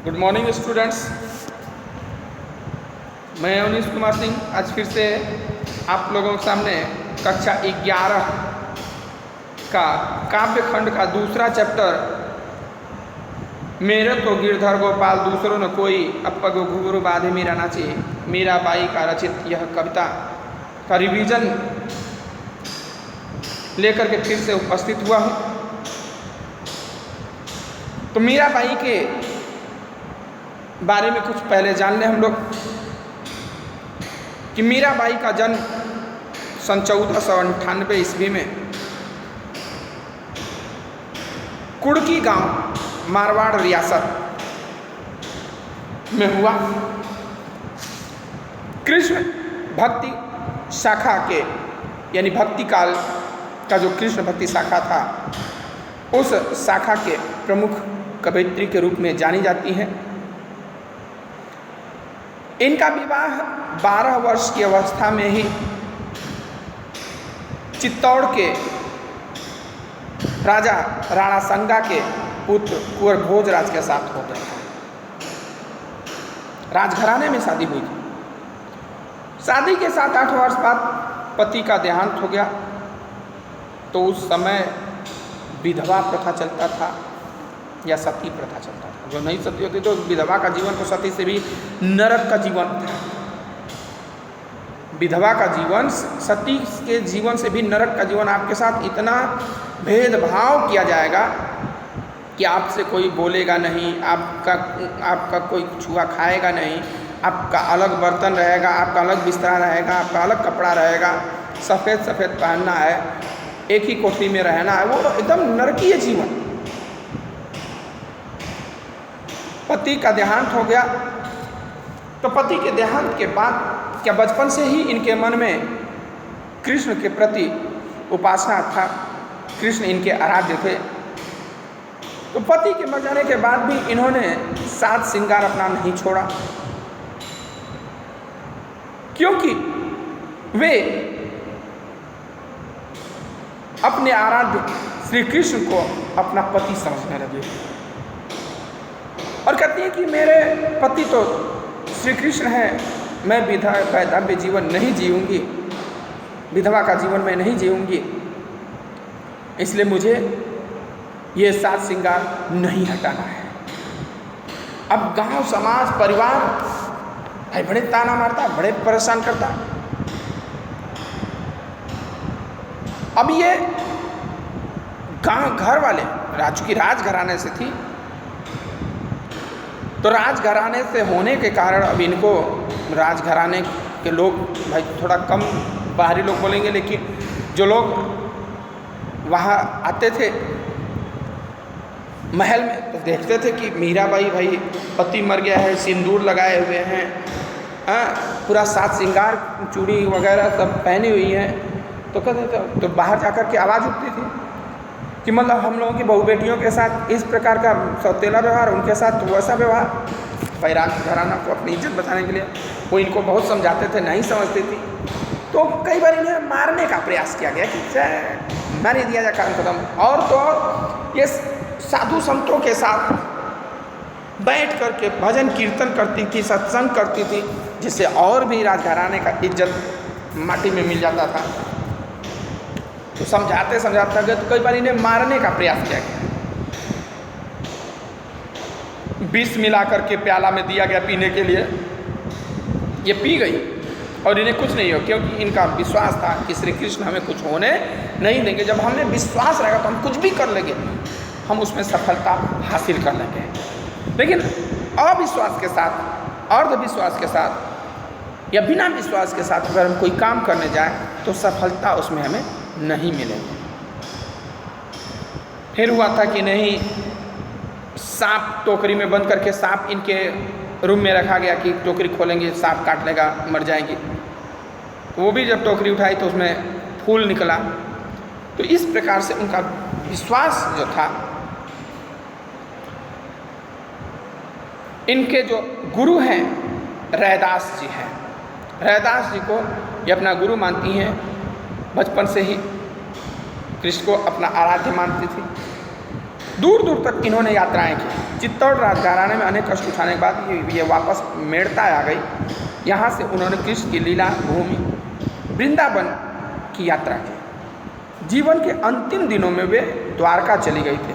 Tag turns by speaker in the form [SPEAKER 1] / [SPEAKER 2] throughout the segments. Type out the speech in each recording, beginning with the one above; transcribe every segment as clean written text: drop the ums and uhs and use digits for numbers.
[SPEAKER 1] Good morning students. मैं अवनीश कुमार सिंह आज फिर से आप लोगों के सामने कक्षा 11 का काव्य खंड का दूसरा चैप्टर मेरे तो गिरधर गोपाल दूसरों न कोई अपग घुघरू बाधे मीरा नाचे मीराबाई का रचित यह कविता का रिवीजन लेकर के फिर से उपस्थित हुआ हूँ। तो मीराबाई के बारे में कुछ पहले जान लें हम लोग कि मीराबाई का जन्म सन 1498 ईस्वी में कुड़की गांव मारवाड़ रियासत में हुआ। कृष्ण भक्ति शाखा के यानी भक्ति काल का जो कृष्ण भक्ति शाखा था उस शाखा के प्रमुख कवयित्री के रूप में जानी जाती हैं। इनका विवाह 12 वर्ष की अवस्था में ही चित्तौड़ के राजा राणा संगा के पुत्र कुंवर भोजराज के साथ हो गया। राजघराने में शादी हुई थी। शादी के 7-8 वर्ष बाद पति का देहांत हो गया। तो उस समय विधवा प्रथा चलता था या सती प्रथा चलता था। जो नहीं सती होती तो विधवा का जीवन तो सती से भी नरक का जीवन था। विधवा का जीवन सती के जीवन से भी नरक का जीवन। आपके साथ इतना भेदभाव किया जाएगा कि आपसे कोई बोलेगा नहीं, आपका कोई छुआ खाएगा नहीं, आपका अलग बर्तन रहेगा, आपका अलग बिस्तरा रहेगा, आपका अलग कपड़ा रहेगा, सफ़ेद सफ़ेद पहनना है, एक ही कोठरी में रहना है। वो एकदम नरकीय जीवन। पति का देहांत हो गया। तो पति के देहांत के बाद क्या बचपन से ही इनके मन में कृष्ण के प्रति उपासना था। कृष्ण इनके आराध्य थे। तो पति के मर जाने के बाद भी इन्होंने साज श्रृंगार अपना नहीं छोड़ा, क्योंकि वे अपने आराध्य श्री कृष्ण को अपना पति समझने लगे और कहती है कि मेरे पति तो श्री कृष्ण हैं, मैं वैधव्य जीवन नहीं जीऊँगी, विधवा का जीवन मैं नहीं जीऊँगी, इसलिए मुझे ये साज श्रृंगार नहीं हटाना है। अब गांव समाज परिवार भाई बड़े ताना मारता, बड़े परेशान करता। अब ये गांव घर वाले चूंकि राजघराने से थी तो राजघराने से होने के कारण अब इनको राजघराने के लोग भाई थोड़ा कम बाहरी लोग बोलेंगे, लेकिन जो लोग वहाँ आते थे महल में तो देखते थे कि मीराबाई भाई पति मर गया है, सिंदूर लगाए हुए हैं, पूरा साज श्रृंगार चूड़ी वगैरह सब पहनी हुई है। तो कहते थे, तो बाहर जाकर के आवाज़ उठती थी कि मतलब हम लोगों की बहू बेटियों के साथ इस प्रकार का सौतेला व्यवहार, उनके साथ वैसा व्यवहार। भाई राजघराना को अपनी इज्जत बचाने के लिए वो इनको बहुत समझाते थे, नहीं समझती थी। तो कई बार इन्हें मारने का प्रयास किया गया कि मार ही दिया जाए, काम खत्म। और तो और ये साधु संतों के साथ बैठ करके भजन कीर्तन करती थी, सत्संग करती थी, जिससे और भी राजघराने का इज्जत माटी में मिल जाता था। तो समझाते गए तो कई बार इन्हें मारने का प्रयास किया गया। विष मिला करके प्याला में दिया गया पीने के लिए। ये पी गई और इन्हें कुछ नहीं हो, क्योंकि इनका विश्वास था कि श्री कृष्ण हमें कुछ होने नहीं देंगे। जब हमें विश्वास रहेगा तो हम कुछ भी कर लेंगे, हम उसमें सफलता हासिल कर लेंगे। लेकिन अविश्वास के साथ, अर्धविश्वास के साथ या बिना विश्वास के साथ अगर हम कोई काम करने जाएं तो सफलता उसमें हमें नहीं मिलेगी। फिर हुआ था कि नहीं, सांप टोकरी में बंद करके सांप इनके रूम में रखा गया कि टोकरी खोलेंगे सांप काट लेगा, मर जाएंगी। वो भी जब टोकरी उठाई तो उसमें फूल निकला। तो इस प्रकार से उनका विश्वास जो था, इनके जो गुरु हैं रैदास जी हैं, रैदास जी को ये अपना गुरु मानती हैं। बचपन से ही कृष्ण को अपना आराध्य मानती थी। दूर दूर तक इन्होंने यात्राएं की। चित्तौड़ राजघराने में अनेक कष्ट उठाने के बाद ये वापस मेड़ता आ गई। यहाँ से उन्होंने कृष्ण की लीला भूमि वृंदावन की यात्रा की। जीवन के अंतिम दिनों में वे द्वारका चली गई थे।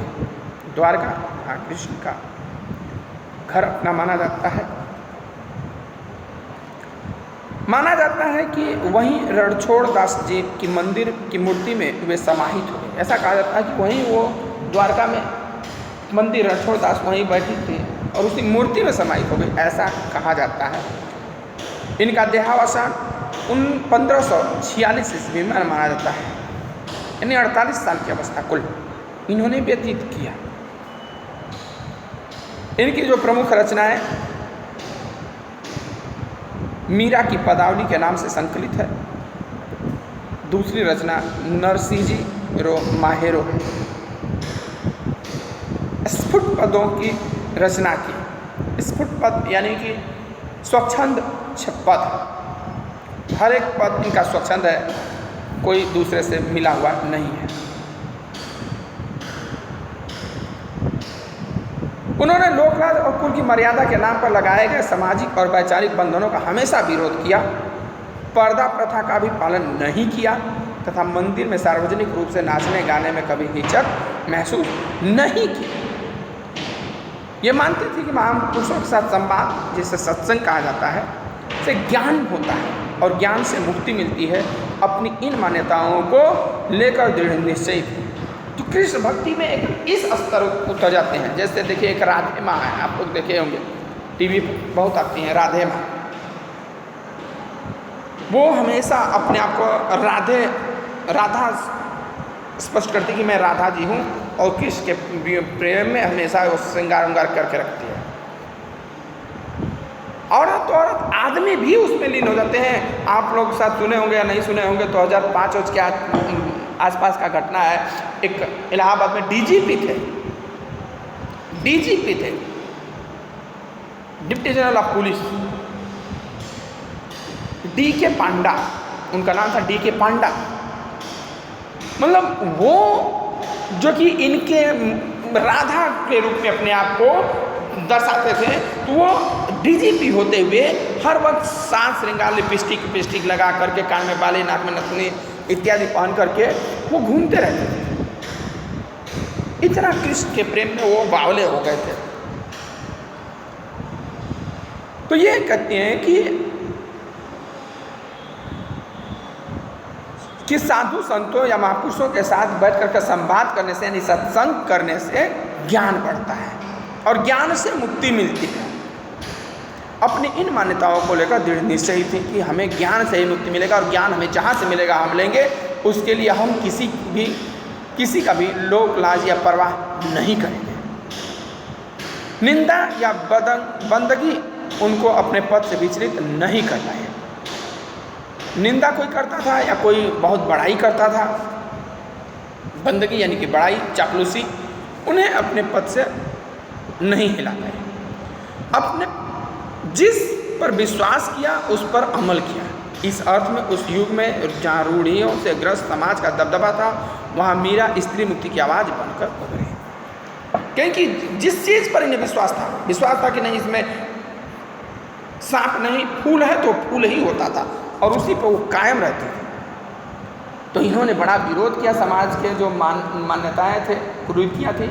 [SPEAKER 1] द्वारका कृष्ण का घर अपना माना जाता है। माना जाता है कि वहीं रणछोड़ दास जी की मंदिर की मूर्ति में वे समाहित हुए। ऐसा कहा जाता है कि वहीं वो द्वारका में मंदिर रणछोड़ दास वहीं बैठी थी और उसी मूर्ति में समाहित हो गई, ऐसा कहा जाता है। इनका देहावसान 1546 ईस्वी में माना जाता है, यानी 48 साल की अवस्था कुल इन्होंने व्यतीत किया। इनकी जो प्रमुख रचनाएं मीरा की पदावली के नाम से संकलित है। दूसरी रचना नरसिंह रो माहेरो है। स्फुट पदों की रचना की। स्फुट पद यानी कि स्वच्छंद पद, हर एक पद इनका स्वच्छंद है, कोई दूसरे से मिला हुआ नहीं है। उन्होंने लोकराज और कुल की मर्यादा के नाम पर लगाए गए सामाजिक और वैचारिक बंधनों का हमेशा विरोध किया, पर्दा प्रथा का भी पालन नहीं किया तथा मंदिर में सार्वजनिक रूप से नाचने गाने में कभी हिचक महसूस नहीं की। ये मानते थे कि महापुरुषों के साथ संवाद, जिसे सत्संग कहा जाता है, से ज्ञान होता है और ज्ञान से मुक्ति मिलती है। अपनी इन मान्यताओं को लेकर दृढ़ निश्चय थे। तो कृष्ण भक्ति में एक इस स्तर उतर जाते हैं। जैसे देखिए एक राधे माँ है, आप लोग देखे होंगे, टीवी पर बहुत आती हैं राधे माँ। वो हमेशा अपने आप को राधा स्पष्ट करती कि मैं राधा जी हूँ और कृष्ण के प्रेम में हमेशा वो श्रृंगार उंगार करके रखती है। औरत तो औरत, आदमी भी उसमें लीन हो जाते हैं। आप लोग शायद सुने होंगे या नहीं सुने होंगे, 2005 के आसपास का घटना है। एक इलाहाबाद में डीजीपी थे, deputy general of police, D.K. पांडा उनका नाम था, D.K. पांडा। मतलब वो जो कि इनके राधा के रूप में अपने आप को दर्शाते थे, तो वो डीजीपी होते हुए हर वक्त साज श्रृंगार, लिपस्टिक लगा करके, कान में बाली, नाक में नथनी इत्यादि पहन करके वो घूमते रहते थे। इतना कृष्ण के प्रेम में वो बावले हो गए थे। तो ये कहते हैं कि साधु संतों या महापुरुषों के साथ बैठ करके संवाद करने से, यानी सत्संग करने से ज्ञान बढ़ता है और ज्ञान से मुक्ति मिलती है। अपनी इन मान्यताओं को लेकर दृढ़ निश्चयी थी कि हमें ज्ञान से ही मुक्ति मिलेगा और ज्ञान हमें जहाँ से मिलेगा हम लेंगे। उसके लिए हम किसी का भी लोक लाज या परवाह नहीं करेंगे। निंदा या बंदगी उनको अपने पद से विचलित नहीं करना है। निंदा कोई करता था या कोई बहुत बड़ाई करता था, बंदगी यानी कि बड़ाई, चापलूसी, उन्हें अपने पद से नहीं हिलाता है। अपने जिस पर विश्वास किया उस पर अमल किया। इस अर्थ में उस युग में जहाँ रूढ़ियों से ग्रस्त समाज का दबदबा था, वहाँ मीरा स्त्री मुक्ति की आवाज़ बनकर उभरी। क्योंकि जिस चीज़ पर इन्हें विश्वास था कि नहीं, इसमें सांप नहीं, फूल है तो फूल ही होता था और उसी पर वो कायम रहते थे। तो इन्होंने बड़ा विरोध किया। समाज के जो मान्यताएं थे, कुरीतियाँ थी,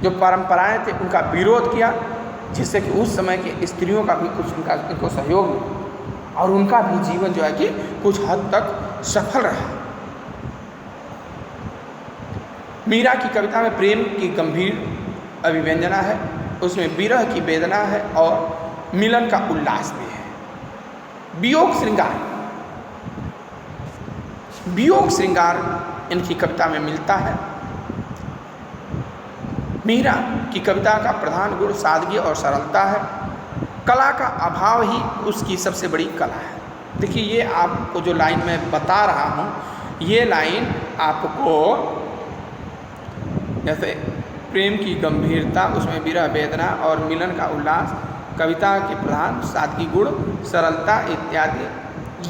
[SPEAKER 1] जो परंपराएं थे, उनका विरोध किया, जिससे कि उस समय के स्त्रियों का भी कुछ इनको सहयोग मिला और उनका भी जीवन जो है कि कुछ हद तक सफल रहा। मीरा की कविता में प्रेम की गंभीर अभिव्यंजना है, उसमें विरह की वेदना है और मिलन का उल्लास भी है। वियोग श्रृंगार इनकी कविता में मिलता है। मीरा की कविता का प्रधान गुण सादगी और सरलता है। कला का अभाव ही उसकी सबसे बड़ी कला है। देखिए, ये आपको जो लाइन मैं बता रहा हूँ, ये लाइन आपको जैसे प्रेम की गंभीरता, उसमें विरह वेदना और मिलन का उल्लास, कविता के प्रधान सादगी गुण, सरलता इत्यादि,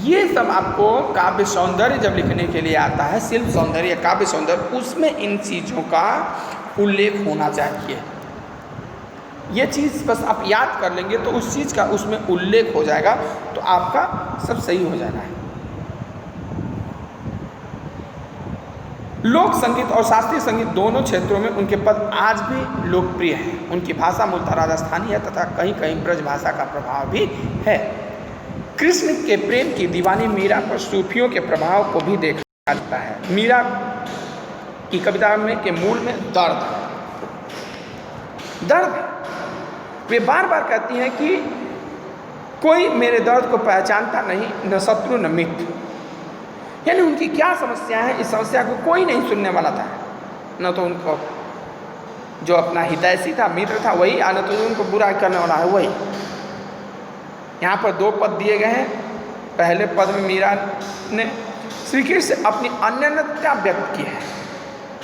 [SPEAKER 1] ये सब आपको काव्य सौंदर्य जब लिखने के लिए आता है, शिल्प सौंदर्य, काव्य सौंदर्य, उसमें इन चीज़ों का उल्लेख होना चाहिए। ये चीज़ बस आप याद कर लेंगे तो उस चीज़ का उसमें उल्लेख हो जाएगा, तो आपका सब सही हो जाएगा। लोक संगीत और शास्त्रीय संगीत दोनों क्षेत्रों में उनके पद आज भी लोकप्रिय हैं। उनकी भाषा मूलतः राजस्थानी है तथा कहीं कहीं ब्रज भाषा का प्रभाव भी है। कृष्ण के प्रेम की दीवानी मीरा पर सूफियों के प्रभाव को भी देखा जाता है। मीरा की कविता में के मूल में दर्द है, दर्द। वे बार बार कहती हैं कि कोई मेरे दर्द को पहचानता नहीं, न शत्रु न मित्र। यानी उनकी क्या समस्या है, इस समस्या को कोई नहीं सुनने वाला था। न तो उनको जो अपना हितैषी था, मित्र था वही, न तो उनको बुरा करने वाला है वही। यहाँ पर 2 पद दिए गए हैं। पहले पद में मीरा ने श्री कृष्ण से अपनी अनन्यता व्यक्त की है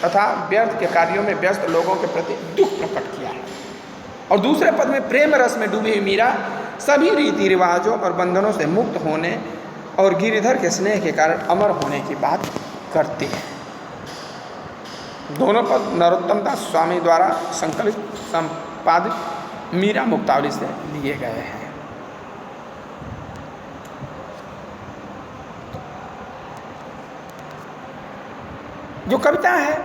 [SPEAKER 1] तथा व्यर्थ के कार्यों में व्यस्त लोगों के प्रति दुख प्रकट किया है। और दूसरे पद में प्रेम रस में डूबी हुई मीरा सभी रीति रिवाजों और बंधनों से मुक्त होने और गिरिधर के स्नेह के कारण अमर होने की बात करती है। दोनों पद नरोत्तम दास स्वामी द्वारा संकलित संपादित मीरा मुक्तावली से लिए गए हैं। जो कविता है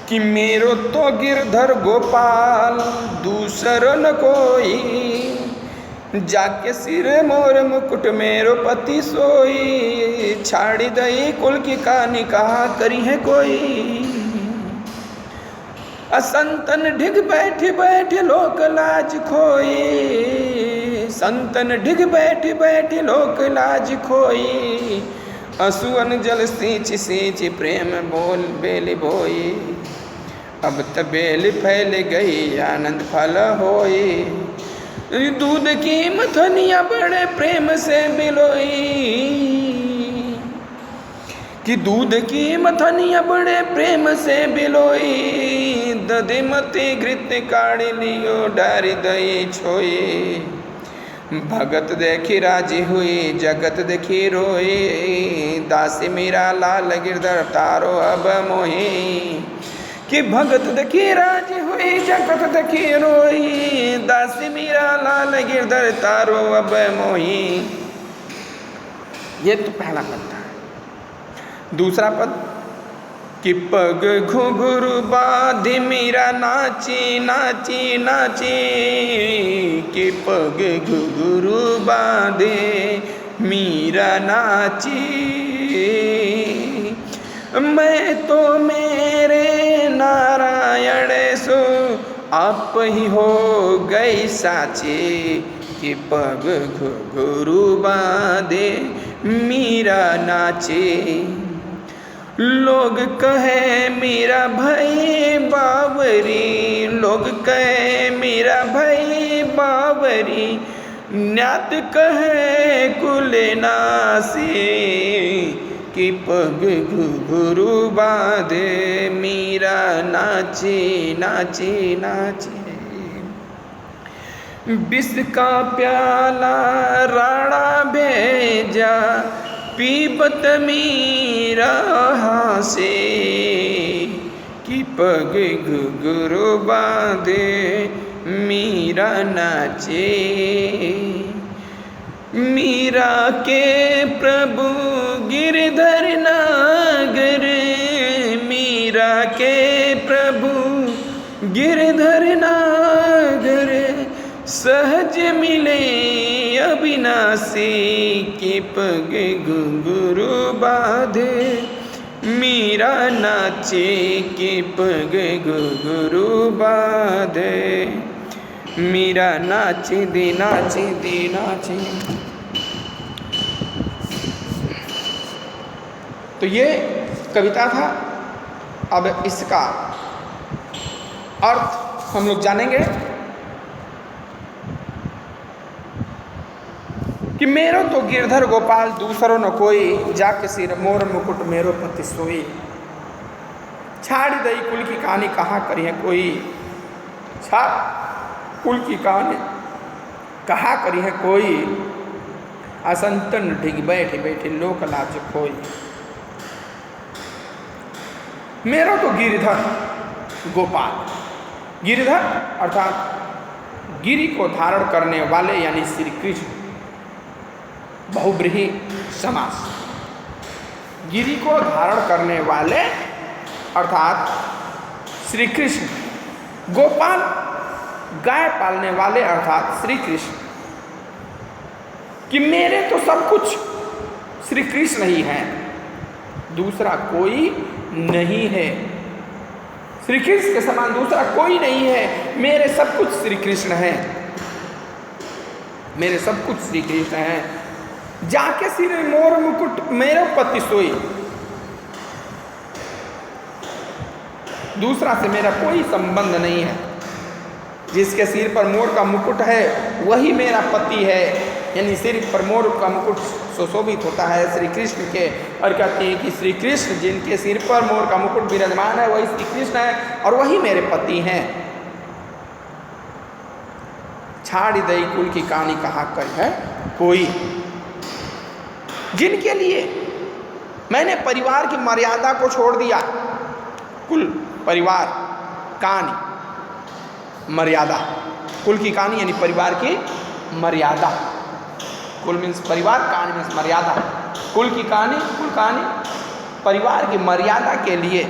[SPEAKER 1] कि मेरो तो गिरधर गोपाल दूसरो न कोई, जाके सिर मोर मुकुट मेरो पति सोई, छाड़ी दई कुल की कहानी कहा करी है कोई। असंतन ढिग बैठ बैठ लोक लाज खोई, संतन ढिग बैठ बैठ लोक लाज खोई, असुअन जल सींच सींच प्रेम बोल बेली बोई, अब त बेल फैल गई आनंद फल होई, दूध की मथनिया बड़े प्रेम से बिलोई, कि दूध की मथनिया बड़े प्रेम से बिलोई, दधिमती घृत काढ़ी लियो डारी दई छोई, भगत देखी राजी हुई जगत देखी रोई, दासी मीरा लाल गिरधर तारो अब मोही, कि भगत देखी राजी हुई जगत देखी रोई, दासी मीरा लाल गिरधर तारो अब मोही। ये तो पहला पद था। दूसरा पद कि पग घुंघरू बाधी मीरा नाची नाची नाची, कि पग घुंघरू बाधे मीरा नाची, मैं तो मेरे नारायण सो आप ही हो गई साची, कि पग घुंघरू बाधे मीरा नाची, लोग कहे मीरा भाई बावरी, लोग कहे मीरा भाई बावरी, न्यात कहे कुलनासी, कि पग घुंघरू बांधे मीरा नाची नाची नाची, विष का प्याला राणा भेजा पीबत मीरा हासे, कि पग घुंघरू बांधे मीरा नाचे, मीरा के प्रभु गिरधर नागर, मीरा के प्रभु गिरधर नागर, सहज मिले अविनाशी, कि पग घुंघरू बांधे मीरा नाचे, कि पग घुंघरू बांधे मीरा नाची दी नाची दी नाची। तो ये कविता था। अब इसका अर्थ हम लोग जानेंगे कि मेरो तो गिरधर गोपाल दूसरो न कोई, जाके सिर मोर मुकुट मेरो पति सोई, छाड़ दई कुल की कहानी कहाँ करी है कोई, छाड़ कुल की कहानी कहाँ करी है कोई, असंतन ढिग बैठ बैठे लोक लाज खोई। मेरो तो गिरधर गोपाल, गिरिधर अर्थात गिरि को धारण करने वाले यानी श्री कृष्ण, बहुब्रीहि समास। गिरि को धारण करने वाले अर्थात श्री कृष्ण, गोपाल गाय पालने वाले अर्थात श्री कृष्ण, कि मेरे तो सब कुछ श्री कृष्ण ही हैं, दूसरा कोई नहीं है। श्री कृष्ण के समान दूसरा कोई नहीं है, मेरे सब कुछ श्री कृष्ण हैं, मेरे सब कुछ श्री कृष्ण हैं। जाके सिर मोर मुकुट मेरे पति सोई, दूसरा से मेरा कोई संबंध नहीं है। जिसके सिर पर मोर का मुकुट है वही मेरा पति है, यानी सिर पर मोर का मुकुट सुशोभित होता है श्री कृष्ण के, और कहते हैं कि श्री कृष्ण जिनके सिर पर मोर का मुकुट विराजमान है वही श्री कृष्ण है और वही मेरे पति हैं। छाड़ी दई कुल की कहानी कहा कर है कोई, जिनके लिए मैंने परिवार की मर्यादा को छोड़ दिया। कुल परिवार, कहानी, मर्यादा, कुल की कहानी यानी परिवार की मर्यादा। कुल मीन्स परिवार, कहानी मीन्स मर्यादा। कुल की कहानी, कुल कहानी परिवार की मर्यादा के लिए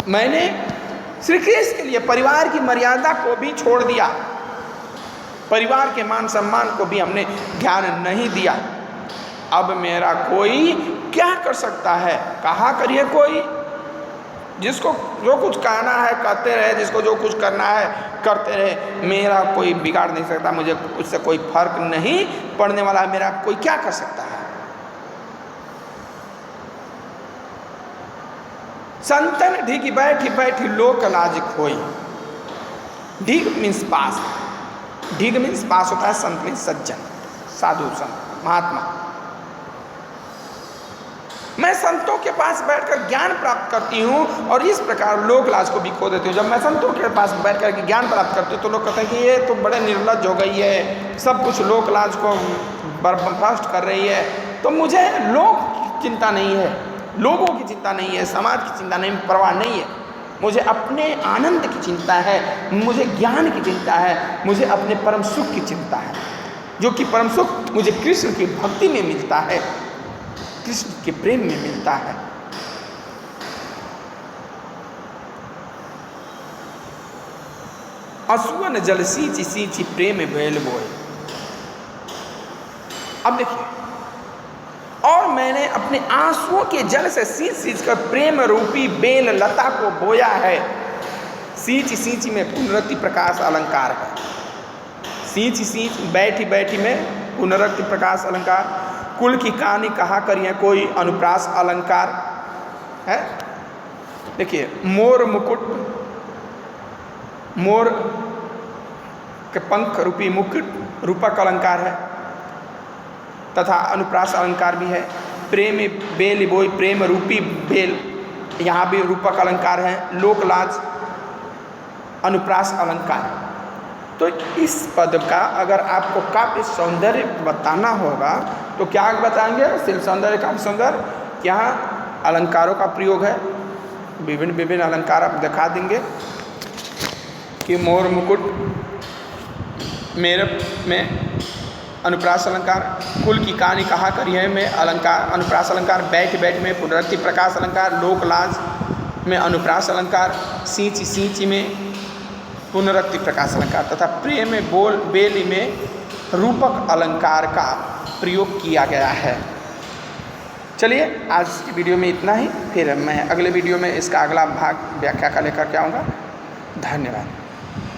[SPEAKER 1] मैंने श्री कृष्ण के लिए परिवार की मर्यादा को भी छोड़ दिया, परिवार के मान सम्मान को भी हमने ध्यान नहीं दिया। अब मेरा कोई क्या कर सकता है? कहा करिए कोई, जिसको जो कुछ कहना है कहते रहे, जिसको जो कुछ करना है करते रहे, मेरा कोई बिगाड़ नहीं सकता, मुझे उससे कोई फर्क नहीं पड़ने वाला है, मेरा कोई क्या कर सकता है। संतन ढीग बैठी बैठी लोक लाज खोई। ढीग मीन्स पास, ढीग मीन्स पास होता है, संत मीन्स सज्जन, साधु संत, महात्मा। मैं संतों के पास बैठकर ज्ञान प्राप्त करती हूँ और इस प्रकार लोक लाज को भी खो देती हूँ। जब मैं संतों के पास बैठकर के ज्ञान प्राप्त करती हूँ तो लोग कहते हैं कि ये तो बड़े निर्लज्ज हो गई है, सब कुछ लोक लाज को बर्बाद कर रही है। तो मुझे लोक की चिंता नहीं है, लोगों की चिंता नहीं है, समाज की चिंता नहीं, परवाह नहीं है। मुझे अपने आनंद की चिंता है, मुझे ज्ञान की चिंता है, मुझे अपने परम सुख की चिंता है, जो कि परम सुख मुझे कृष्ण की भक्ति में मिलता है, कृष्ण के प्रेम में मिलता है। असुवन जल सींची सींची प्रेम बेल बोए। अब देखिए, और मैंने अपने आंसुओं के जल से सींच सींच कर प्रेम रूपी बेल लता को बोया है। सींची सींची में पुनरुक्ति प्रकाश अलंकार है। सींची सींच बैठी बैठी में पुनरुक्ति प्रकाश अलंकार। कुल की कहानी कहा करिए कोई अनुप्रास अलंकार है। देखिए, मोर मुकुट, मोर के पंख रूपी मुकुट रूपक अलंकार है तथा अनुप्रास अलंकार भी है। प्रेम बेल बोई, प्रेम रूपी बेल, यहाँ भी रूपक अलंकार है। लोकलाज अनुप्रास अलंकार। तो इस पद का अगर आपको काव्य सौंदर्य बताना होगा तो क्या बताएंगे? शिल्प सौंदर्य, काव्य सौंदर्य। यहाँ अलंकारों का प्रयोग है, विभिन्न विभिन्न अलंकार आप दिखा देंगे कि मोर मुकुट मेरे में अनुप्रास अलंकार, कुल की कहानी कहा करिए में अलंकार अनुप्रास अलंकार, बैठ बैठ में पुनरुक्ति प्रकाश अलंकार, लोकलाज में अनुप्रास अलंकार, सींची सींची में पुनरुक्ति प्रकाश अलंकार तथा प्रेम में बोल बेली में रूपक अलंकार का प्रयोग किया गया है। चलिए, आज की वीडियो में इतना ही, फिर मैं अगले वीडियो में इसका अगला भाग व्याख्या का लेकर के आऊँगा। धन्यवाद।